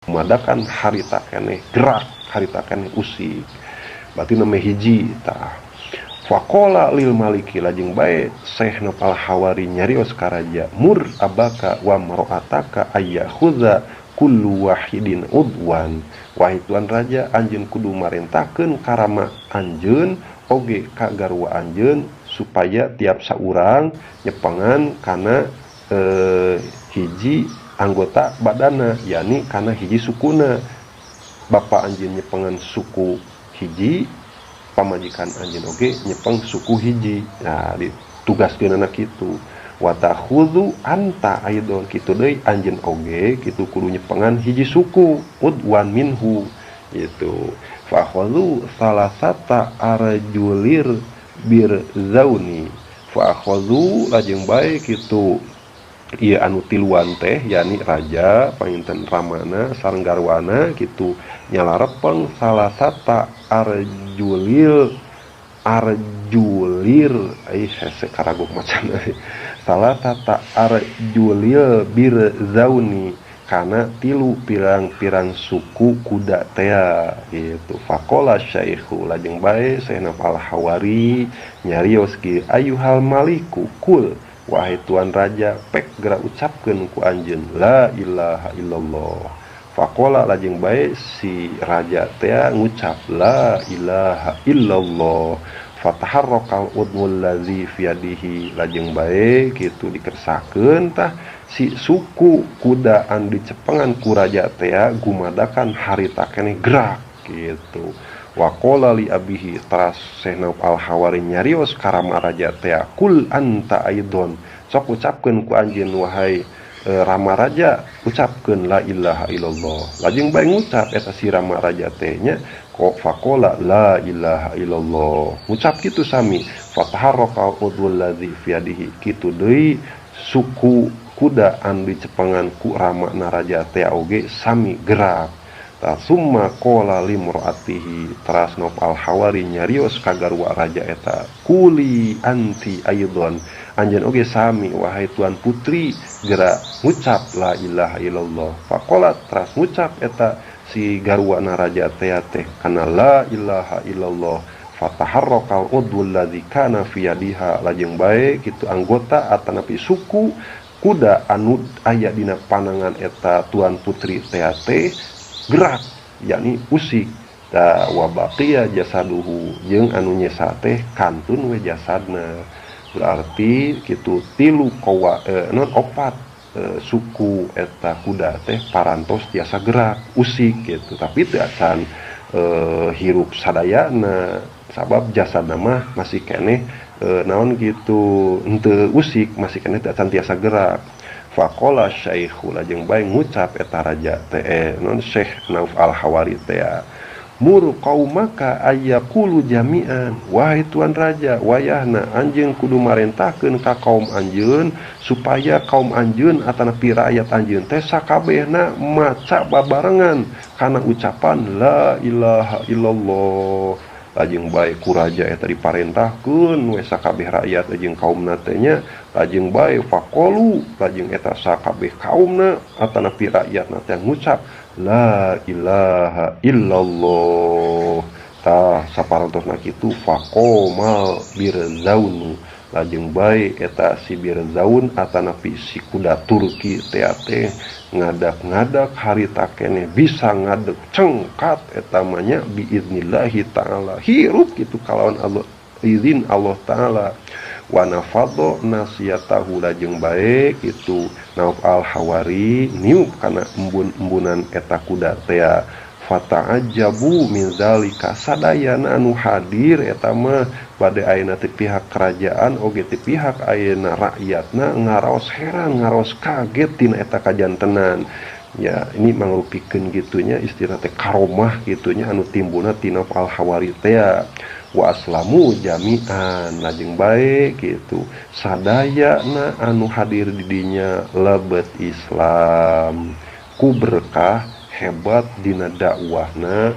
madakan harita keneh gerak, harita keneh usik. Berarti nama hiji tah. Faqala lil maliki lajeng bae Syekh Nopal Hawari nyarios ka raja, mur abaka wa mar'ataka ayyakhudha kullu wahidin udwan. Wahai tuan raja, anjeun kudu marentakeun karama anjeun oge ka garwa anjeun supaya tiap saurang nyepengan kana hiji anggota badana, yakni kana hiji sukuna. Bapa anjeun nyepengan suku hiji, pamajikan anjeun oge nyepeng suku hiji. Nah, ditugaskeun anak kitu. Wa takhudhu anta aidon, kitu deui anjeun oge kitu kudu nyepengan hiji suku udwan minhu gitu. Fa akhadhu salasata arjulir bir zauni. Fa akhadhu lajeng bae kitu ieu anu tiluan teh yakni raja panginten ramana sareng garwana kitu nyalarepeng salasata arjulir hese karagok macan salasata arjulir bir zauni kana tilu pirang-pirang suku kuda tea gitu. Faqala syaikhu lajeng bae Syekh Nopal Hawari nyarios ki ayuhal maliku kul, wahai tuan raja pek gerak ucapkeun ku anjeun la ilaha illallah. Faqala lajeng bae si raja teh ngucap la ilaha illallah. Fataharraqal udmul ladzi fi yadihi, lajeng bae kitu dikersakeun tah si suku kuda anu dicepengan ku raja teh gumadakan harita keneh gerak gitu. Wa qala li abihi, teras Syekh Nopal Hawari nyarios karama raja teh kul anta aidon, sok ucapkeun ku anjeun wahai rama raja, ucapkeun la ilaha illallah. Lajeng bae ngucap eta si rama raja teh nya kok faqala la ilaha illallah, ngucap kitu sami. Fataharraqal udul ladzi fi yadihi, kitu deui suku kuda anu dicepengan ku rama na raja teh oge sami gerak. Summa qala limraatihi, teras Nopal Hawari nyarios ka garwa raja eta kuli anti aidon, anjeun oge sami wahai tuan putri gerak ngucap la ilaha illallah. Faqala, teras ngucap eta si garwana raja teh kana la ilaha illallah. Fataharraqal udul ladzi kana fi yadiha, lajeng bae kitu anggota atanapi suku kuda anu aya dina panangan eta tuan putri teh gerak, yakni usik. Da wa baqiya jasaduhu, jeung anu nyesa teh kantun we jasadna. Berarti kitu tilu opat suku eta kuda teh parantos tiasa gerak usik gitu, tapi teu acan hirup sadayana sabab jasadna mah masih keneh naon gitu henteu usik, masih keneh teu acan tiasa gerak. Faqala syaikhu, lajeng bae ngucap eta raja teh non Syekh Nopal Hawari teh mur qaumaka ayyaqulu jami'an, wahai tuan raja wayahna anjeun kudu marentahkeun ka kaum anjeun supaya kaum anjeun atanapi rakyat anjeun teh sakabehna maca babarengan kana ucapan la ilaha illallah. Lajeng bae ku raja eta diparentahkeun we sakabeh rakyat jeung kaumna teh nya. Lajeng bae faqalu, lajeng eta sakabeh kaumna atanapi rakyatna teh ngucap la ilaha illallah. Tah saparantosna kitu faqomal birzaun, lajeng bae eta si birzaun atanapi si kuda Turki teh ngadak-ngadak harita keneh bisa ngadeg cengkat eta mah nya biiznillahi taala, hirup kitu kalawan Allah izin Allah taala. Wa nafadho nasiyatahu, lajeng bae kitu Nopal Hawari niup kana embun-embunan eta kuda teh. Fata'ajabu min zalika, sadayana anu hadir eta mah bade ayeuna ti pihak kerajaan oge ti pihak ayeuna rakyatna ngaraos heran ngaraos kaget tina eta kajantenan. Ya ini mangrupikeun gitunya istilah teh karomah gitunya anu timbulna ti Nopal Hawari teh. Wa aslamu jami'an, lajeng bae gitu sadayana anu hadir di dinya lebet Islam ku berkah hebat dina dakwahna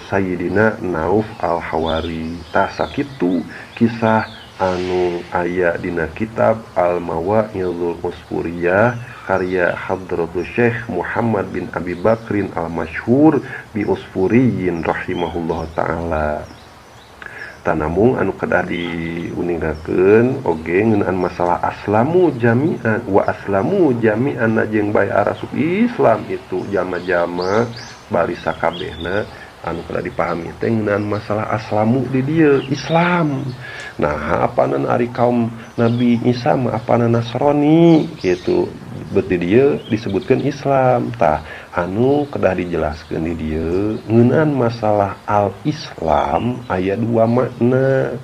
Sayyidina Nauf al-Hawari. Tah sakitu kisah anu aya dina kitab Al-Mawa'idul Usfuriyah karya Hadratus Syekh Muhammad bin Abi Bakrin al-Masyhur bi Usfuriyin rahimahullah ta'ala. Tanamung anu kedah diuningakeun oge ngeunaan masalah aslamu jami'an wa aslamu jami'an jeung bae arasuk Islam itu jama-jama bari sakabehna anu kedah dipahami teh ngeunaan masalah aslamu di dieu Islam. Nah, apana ari kaum Nabi Isa mah apana Nasrani kitu. Berarti dia disebutkan Islam. Tah anu kedah dijelaskeun di dieu ngeunaan masalah al-Islam aya dua makna.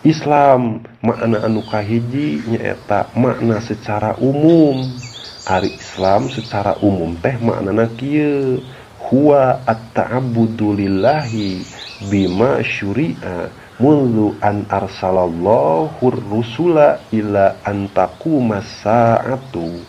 Islam makna anu kahiji nyaeta makna secara umum. Ari Islam secara umum teh maknana kieu huwa at-ta'abbudu lillahi bima syuri'a mullu an arsalallahu rusula ila antaqumas sa'atu.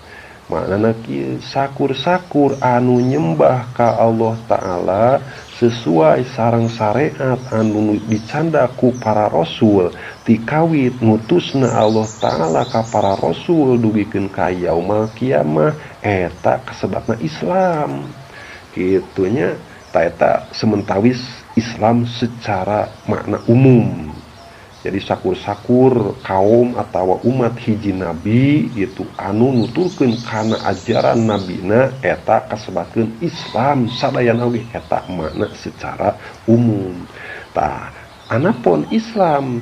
Maknana kieu sakur-sakur anu nyembah ka Allah Ta'ala sesuai sareng syariat anu dicanda ku para rasul tikawit ngutusna Allah Ta'ala ka para rasul dugikeun ka yaumul kiamah eta kasebabna Islam. Kitunya eta sementawis Islam secara makna umum. Jadi sakur-sakur kaum atau umat hiji nabi itu anu nuturkeun kana ajaran nabina eta kasebatkeun Islam sadayana we eta makna secara umum. Tah anapun Islam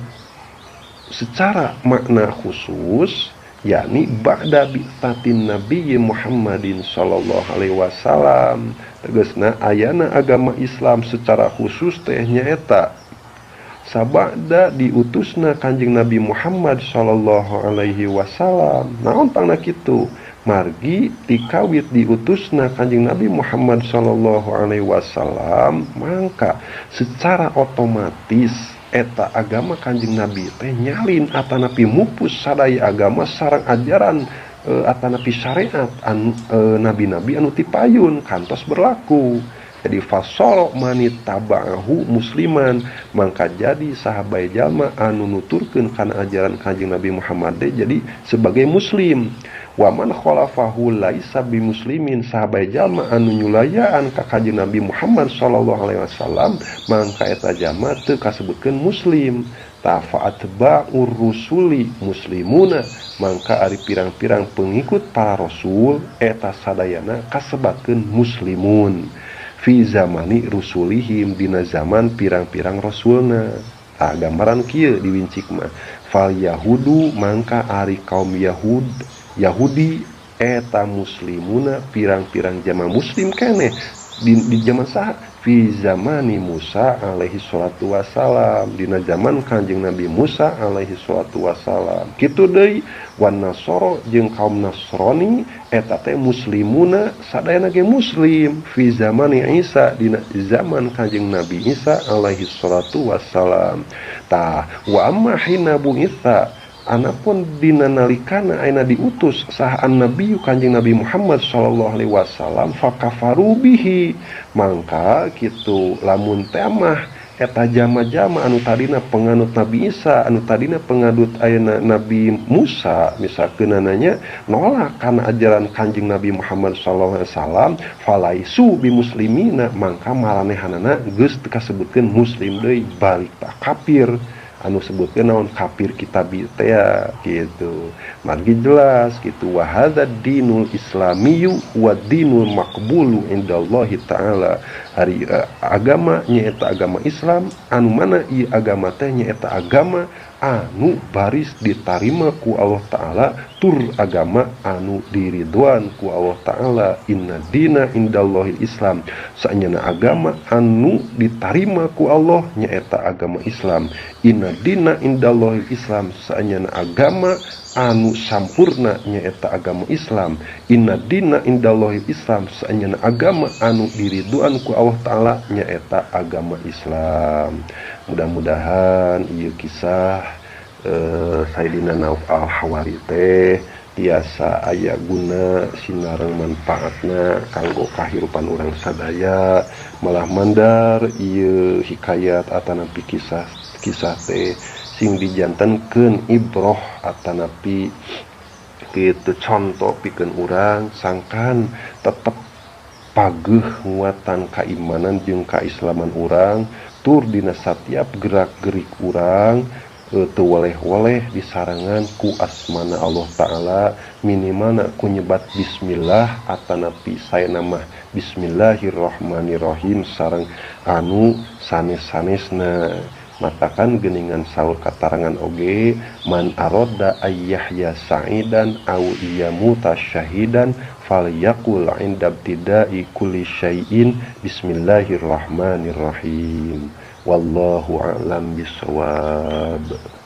secara makna khusus yakni ba'da bi'tsatin Nabi Muhammadin sallallahu alaihi wasallam. Tegasna ayana agama Islam secara khusus teh nyaeta sabada diutusna Kanjeng Nabi Muhammad sallallahu alaihi wasallam. Naon tangna kitu? Margi tikawit diutusna Kanjeng Nabi Muhammad sallallahu alaihi wasallam, maka secara otomatis eta agama Kanjeng Nabi teh nyalin atanapi mupus sadaya agama sareng ajaran atanapi syariat nabi-nabi anu tipayun kantos berlaku. Jadi fasol manit taba'ahu musliman, maka jadi sahabat jalma anu nuturkeun kana ajaran Kanjeng Nabi Muhammad jadi sebagai muslim. Wa man khalafahu laisa bimuslimin, sahabat jalma anu nyulayaan ka Kanjeng Nabi Muhammad sallallahu alaihi wasallam maka eta jalma teu kasebutkeun muslim. Tafa'atba'ur rusuli muslimuna, maka ari pirang-pirang pengikut para rasul eta sadayana kasebatkeun muslimun fi zamani rusulihim dina zaman pirang-pirang rasulna. Gambaran kieu diwincik mah fal yahudu, mangka ari kaum Yahudi eta muslimuna pirang-pirang jama muslim keneh di zaman saha fi zamani Musa alaihi salatu wasalam, dina zaman Kanjeng Nabi Musa alaihi salatu wasalam. Kitu deui wan nasoro jeung kaum Nasrani eta teh muslimuna sadayana ge muslim fi zamani Isa dina zaman Kanjeng Nabi Isa alaihi salatu wasalam. Tah wa amma hina bu'itsa, anapun dina nalikana ayeuna diutus saha an-nabi Kanjeng Nabi Muhammad sallallahu alaihi wasallam fakafaru bihi, mangka kitu lamun teh mah eta jama-jama anu tadina penganut Nabi Isa, anu tadina pengadut ayeuna Nabi Musa misalkeun nanya nolak kana ajaran Kanjeng Nabi Muhammad sallallahu alaihi wasallam falaisu bimuslimina, mangka maranehanana geus teu kasebutkeun muslim deui, balik tak kafir. Anu sebutkeun naon kafir kitabi teh gitu. Margi jelas gitu wa hadzal dinul islamiyyu wa dinul maqbulu indallahi taala. Ari agama nyaeta agama Islam anu mana ieu agama teh nyaeta agama anu baris ditarima ku Allah Ta'ala, tur agama anu diridwan ku Allah Ta'ala. Inna dina indallahil Islam, saenyana agama anu ditarima ku Allah nyaeta agama Islam. Inna dina indallahil Islam, saenyana agama anu sampurna nyaeta agama Islam. Inna dina indallahil Islam, saenyana agama anu diridwan ku Allah Ta'ala nyaeta agama Islam. Mudah-mudahan ieu kisah Sayyidina Nauf al-Hawari teh tiasa aya guna sinareng manfaatna kanggo kahirupan urang sadaya, malah mandar ieu hikayat atanapi kisah teh sing dijantenkeun ibroh atanapi kitu contoh pikeun urang sangkan tetep pageuh nguatan keimanan jeung kaislaman urang tur dina satiap gerak-gerik urang teu waleh-waleh disarangan ku asmana Allah Ta'ala minimalna ku nyebat bismillah atanapi saena mah bismillahirrahmanirrahim sareng anu sanes-sanesna matakan geningan saur katarangan oge man aroda ayyahya sa'idan aw iyamuta syahidan falyaqul inda ibtida'i kulli syai'in bismillahirrahmanirrahim wallahu a'lam bissawab.